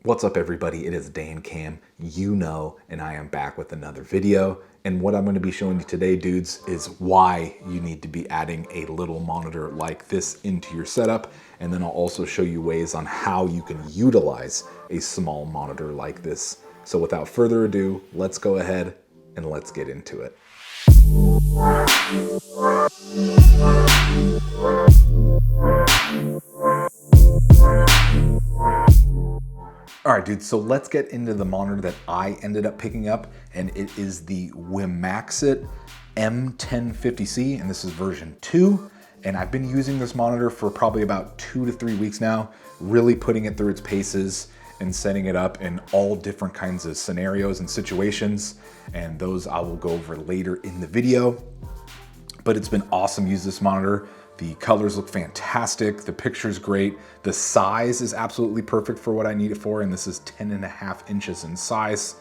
What's up everybody, it is Dancam, and I am back with another video. And what I'm going to be showing you today, dudes, is why you need to be adding a little monitor like this into your setup. And then I'll also show you ways on how you can utilize a small monitor like this. So without further ado, let's go ahead and let's get into it. All right, dude, so let's get into the monitor that I ended up picking up, and it is the Wimaxit M1050C, and this is version 2. And I've been using this monitor for probably about 2 to 3 weeks now, really putting it through its paces and setting it up in all different kinds of scenarios and situations. And those I will go over later in the video. But it's been awesome to use this monitor. The colors look fantastic. The picture's great. The size is absolutely perfect for what I need it for. And this is 10.5 inches in size.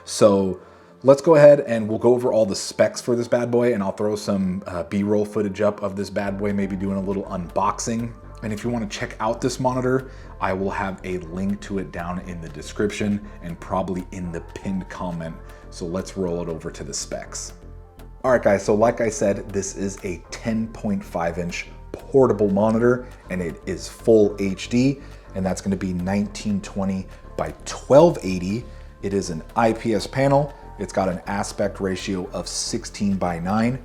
So let's go ahead and we'll go over all the specs for this bad boy, and I'll throw some B-roll footage up of this bad boy, maybe doing a little unboxing. And if you want to check out this monitor, I will have a link to it down in the description and probably in the pinned comment. So let's roll it over to the specs. All right guys, so like I said, this is a 10.5 inch portable monitor and it is full HD, and that's gonna be 1920 by 1280. It is an IPS panel. It's got an aspect ratio of 16:9.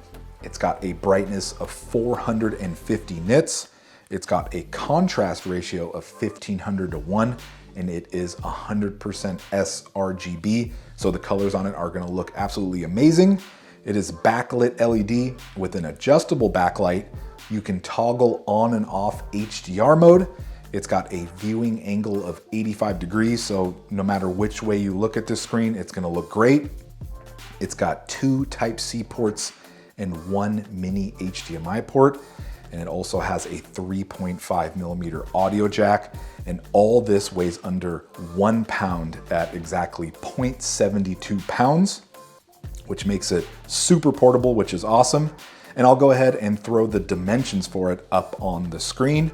It's got a brightness of 450 nits. It's got a contrast ratio of 1500:1, and it is 100% sRGB. So the colors on it are gonna look absolutely amazing. It is backlit LED with an adjustable backlight. You can toggle on and off HDR mode. It's got a viewing angle of 85 degrees, so no matter which way you look at this screen, it's gonna look great. It's got 2 Type-C ports and 1 mini HDMI port, and it also has a 3.5mm audio jack, and all this weighs under 1 pound at exactly 0.72 pounds. Which makes it super portable, which is awesome. And I'll go ahead and throw the dimensions for it up on the screen.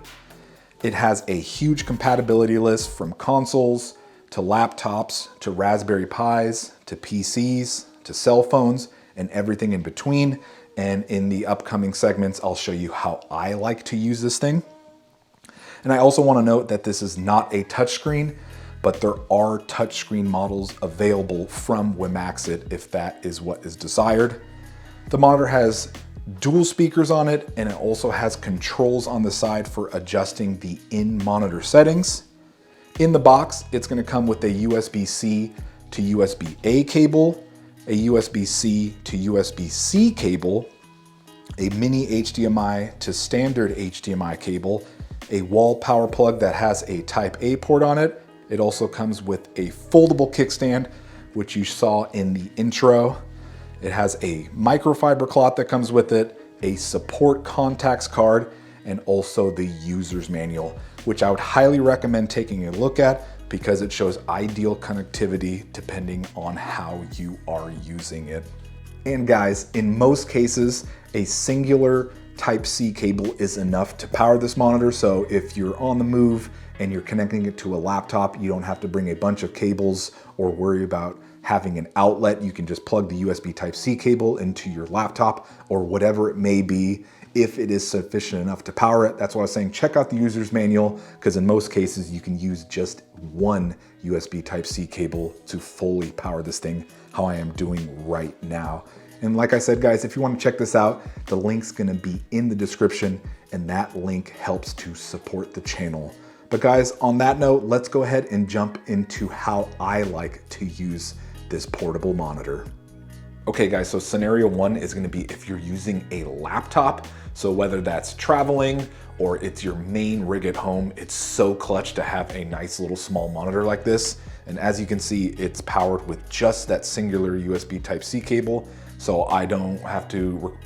It has a huge compatibility list from consoles to laptops to Raspberry Pis to PCs to cell phones and everything in between. And in the upcoming segments, I'll show you how I like to use this thing. And I also want to note that this is not a touchscreen, but there are touchscreen models available from Wimaxit if that is what is desired. The monitor has dual speakers on it, and it also has controls on the side for adjusting the in-monitor settings. In the box, it's going to come with a USB-C to USB-A cable, a USB-C to USB-C cable, a mini HDMI to standard HDMI cable, a wall power plug that has a Type-A port on it. It also comes with a foldable kickstand, which you saw in the intro. It has a microfiber cloth that comes with it, a support contacts card, and also the user's manual, which I would highly recommend taking a look at because it shows ideal connectivity depending on how you are using it. And guys, in most cases, a singular Type-C cable is enough to power this monitor. So if you're on the move and you're connecting it to a laptop, you don't have to bring a bunch of cables or worry about having an outlet. You can just plug the USB Type-C cable into your laptop or whatever it may be, if it is sufficient enough to power it. That's why I was saying check out the user's manual, because in most cases you can use just one USB Type-C cable to fully power this thing, how I am doing right now. And like I said, guys, if you want to check this out, the link's going to be in the description, and that link helps to support the channel. But guys, on that note, let's go ahead and jump into how I like to use this portable monitor. Okay guys, so scenario 1 is going to be if you're using a laptop. So whether that's traveling or it's your main rig at home, it's so clutch to have a nice little small monitor like this. And as you can see, it's powered with just that singular USB Type-C cable. So I don't have to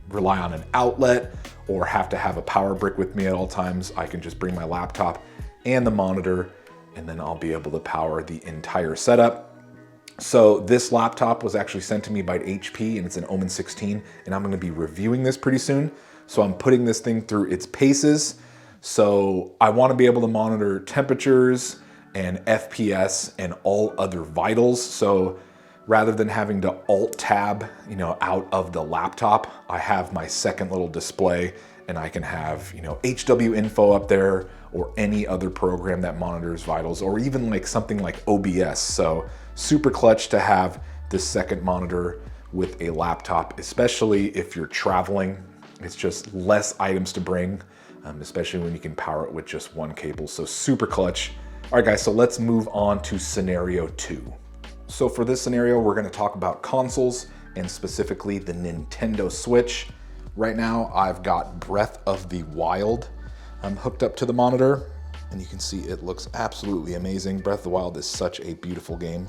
rely on an outlet or have to have a power brick with me at all times. I can just bring my laptop and the monitor, and then I'll be able to power the entire setup. So this laptop was actually sent to me by HP, and it's an Omen 16, and I'm gonna be reviewing this pretty soon. So I'm putting this thing through its paces. So I wanna be able to monitor temperatures and FPS and all other vitals. So rather than having to alt tab, out of the laptop, I have my second little display and I can have, HW info up there or any other program that monitors vitals, or even like something like OBS. So super clutch to have this second monitor with a laptop, especially if you're traveling. It's just less items to bring, especially when you can power it with just one cable. So super clutch. All right guys, so let's move on to scenario 2. So for this scenario, we're gonna talk about consoles and specifically the Nintendo Switch. Right now, I've got Breath of the Wild hooked up to the monitor, and you can see it looks absolutely amazing. Breath of the Wild is such a beautiful game.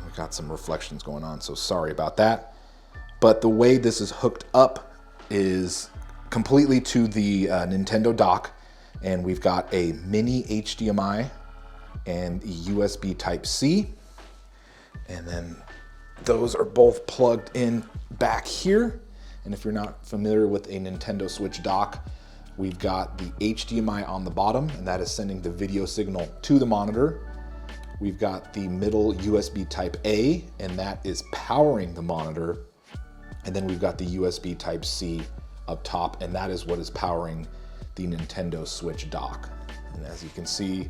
We got some reflections going on, so sorry about that. But the way this is hooked up is completely to the Nintendo dock, and we've got a mini HDMI and a USB Type-C, and then those are both plugged in back here. And if you're not familiar with a Nintendo Switch dock, we've got the HDMI on the bottom, and that is sending the video signal to the monitor. We've got the middle USB Type-A, and that is powering the monitor. And then we've got the USB Type-C up top, and that is what is powering the Nintendo Switch dock. And as you can see,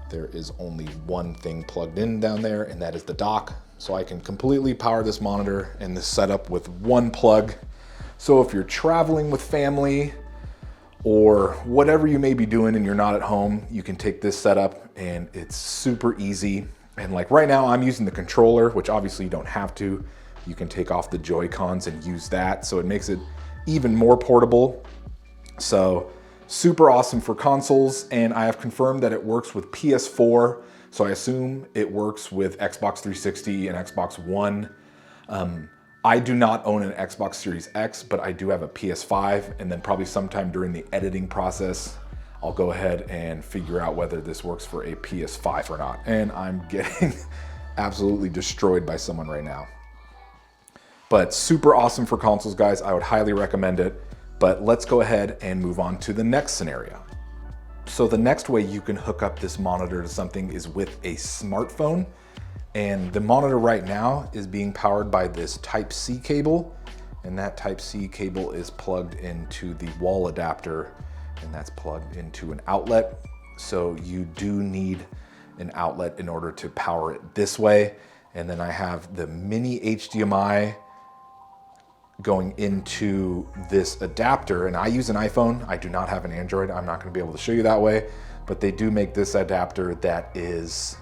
there is only one thing plugged in down there, and that is the dock. So I can completely power this monitor and this setup with one plug. So if you're traveling with family or whatever you may be doing and you're not at home, you can take this setup and it's super easy. And like right now I'm using the controller, which obviously you don't have to. You can take off the Joy-Cons and use that. So it makes it even more portable. So super awesome for consoles, and I have confirmed that it works with PS4, so I assume it works with Xbox 360 and Xbox One. I do not own an Xbox Series X, but I do have a PS5, and then probably sometime during the editing process, I'll go ahead and figure out whether this works for a PS5 or not. And I'm getting absolutely destroyed by someone right now. But super awesome for consoles, guys. I would highly recommend it. But let's go ahead and move on to the next scenario. So the next way you can hook up this monitor to something is with a smartphone. And the monitor right now is being powered by this Type-C cable. And that Type-C cable is plugged into the wall adapter, and that's plugged into an outlet. So you do need an outlet in order to power it this way. And then I have the mini HDMI going into this adapter, and I use an iPhone. I do not have an Android. I'm not going to be able to show you that way, but they do make this adapter that is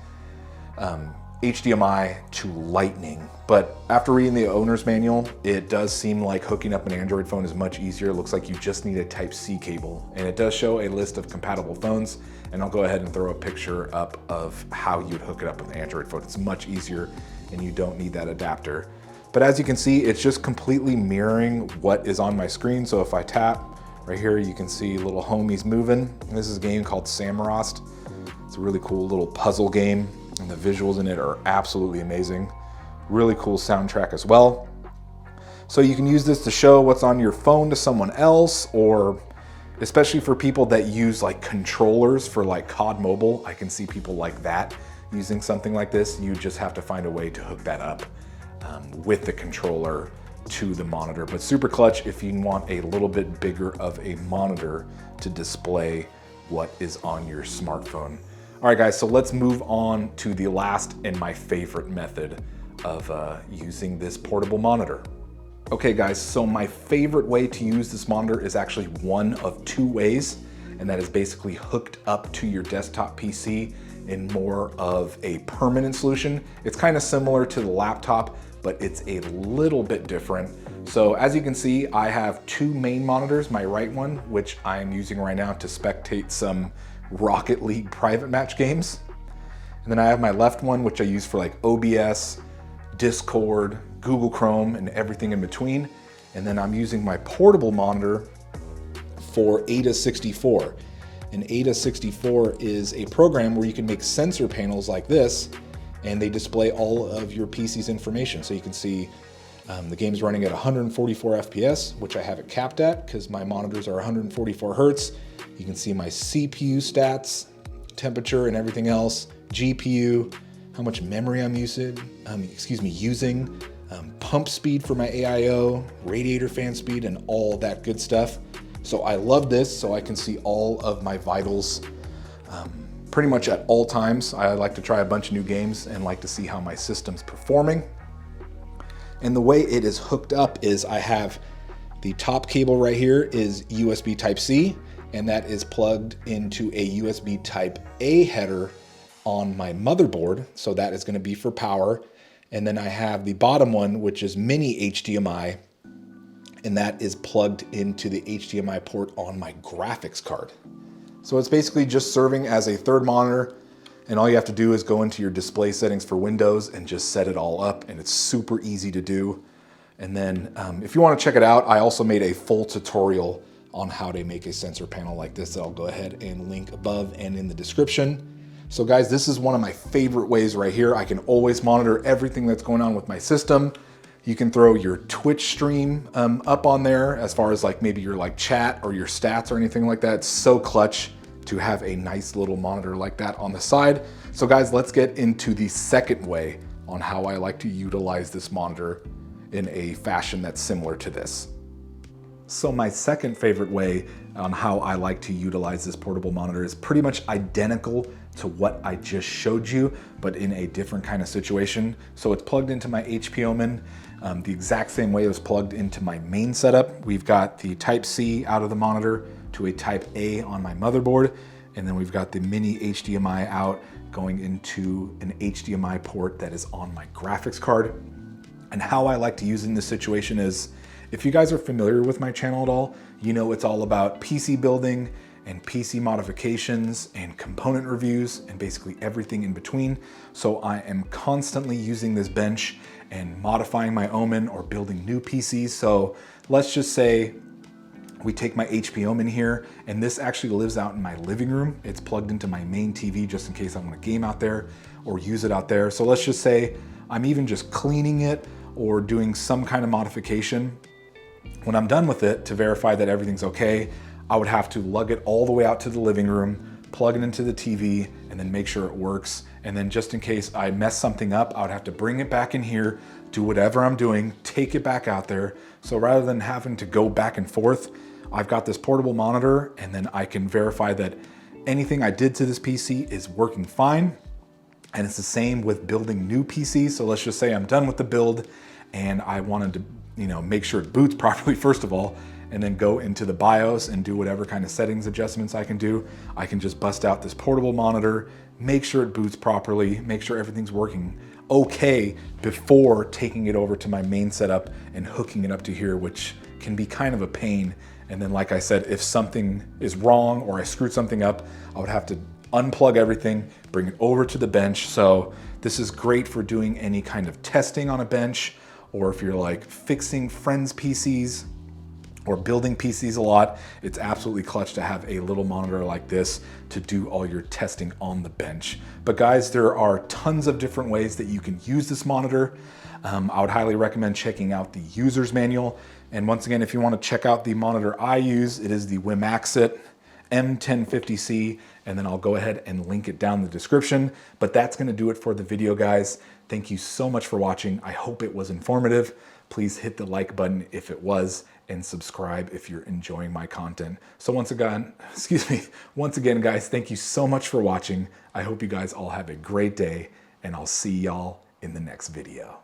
HDMI to Lightning. But after reading the owner's manual, it does seem like hooking up an Android phone is much easier. It looks like you just need a Type-C cable, and it does show a list of compatible phones, and I'll go ahead and throw a picture up of how you'd hook it up with an Android phone. It's much easier, and you don't need that adapter. But as you can see, it's just completely mirroring what is on my screen. So if I tap right here, you can see little homies moving. And this is a game called Samorost. It's a really cool little puzzle game, and the visuals in it are absolutely amazing. Really cool soundtrack as well. So you can use this to show what's on your phone to someone else, or especially for people that use like controllers for like COD Mobile. I can see people like that using something like this. You just have to find a way to hook that up with the controller to the monitor. But super clutch if you want a little bit bigger of a monitor to display what is on your smartphone. All right guys, so let's move on to the last and my favorite method of using this portable monitor. Okay guys, so my favorite way to use this monitor is actually one of two ways, and that is basically hooked up to your desktop PC in more of a permanent solution. It's kind of similar to the laptop, but it's a little bit different. So as you can see, I have two main monitors, my right one, which I'm using right now to spectate some Rocket League private match games. And then I have my left one, which I use for like OBS, Discord, Google Chrome, and everything in between. And then I'm using my portable monitor for Aida64. And Aida64 is a program where you can make sensor panels like this, and they display all of your PC's information. So you can see the game's running at 144 FPS, which I have it capped at because my monitors are 144 Hertz. You can see my CPU stats, temperature and everything else, GPU, how much memory I'm using, pump speed for my AIO, radiator fan speed, and all that good stuff. So I love this, so I can see all of my vitals pretty much at all times. I like to try a bunch of new games and like to see how my system's performing. And the way it is hooked up is I have the top cable right here is USB Type-C, and that is plugged into a USB Type-A header on my motherboard. So that is going to be for power. And then I have the bottom one, which is mini HDMI, and that is plugged into the HDMI port on my graphics card. So it's basically just serving as a third monitor, and all you have to do is go into your display settings for Windows and just set it all up, and it's super easy to do. And then if you want to check it out, I also made a full tutorial on how to make a sensor panel like this that I'll go ahead and link above and in the description. So guys, this is one of my favorite ways right here. I can always monitor everything that's going on with my system. You can throw your Twitch stream up on there as far as like maybe your like chat or your stats or anything like that. It's so clutch to have a nice little monitor like that on the side. So guys, let's get into the second way on how I like to utilize this monitor in a fashion that's similar to this. So my second favorite way on how I like to utilize this portable monitor is pretty much identical to what I just showed you, but in a different kind of situation. So it's plugged into my HP Omen the exact same way it was plugged into my main setup. We've got the Type-C out of the monitor to a Type-A on my motherboard, and then we've got the mini HDMI out going into an HDMI port that is on my graphics card. And how I like to use it in this situation is, if you guys are familiar with my channel at all, you know it's all about PC building and PC modifications and component reviews and basically everything in between. So I am constantly using this bench and modifying my Omen or building new PCs. So let's just say we take my HP Omen here, and this actually lives out in my living room. It's plugged into my main TV just in case I want to game out there or use it out there. So let's just say I'm even just cleaning it or doing some kind of modification. When I'm done with it, to verify that everything's okay, I would have to lug it all the way out to the living room, plug it into the TV, and then make sure it works. And then just in case I mess something up, I would have to bring it back in here, do whatever I'm doing, take it back out there. So rather than having to go back and forth, I've got this portable monitor, and then I can verify that anything I did to this PC is working fine. And it's the same with building new PCs. So let's just say I'm done with the build and I wanted to, make sure it boots properly first of all, and then go into the BIOS and do whatever kind of settings adjustments I can do. I can just bust out this portable monitor, make sure it boots properly, make sure everything's working okay before taking it over to my main setup and hooking it up to here, which can be kind of a pain. And then, like I said, if something is wrong or I screwed something up, I would have to unplug everything, bring it over to the bench. So this is great for doing any kind of testing on a bench, or if you're like fixing friends' PCs or building PCs a lot, it's absolutely clutch to have a little monitor like this to do all your testing on the bench. But guys, there are tons of different ways that you can use this monitor. I would highly recommend checking out the user's manual. And once again, if you want to check out the monitor I use, it is the Wimaxit M1050C, and then I'll go ahead and link it down in the description. But that's going to do it for the video, guys. Thank you so much for watching. I hope it was informative. Please hit the like button if it was, and subscribe if you're enjoying my content. So once again, guys, thank you so much for watching. I hope you guys all have a great day, and I'll see y'all in the next video.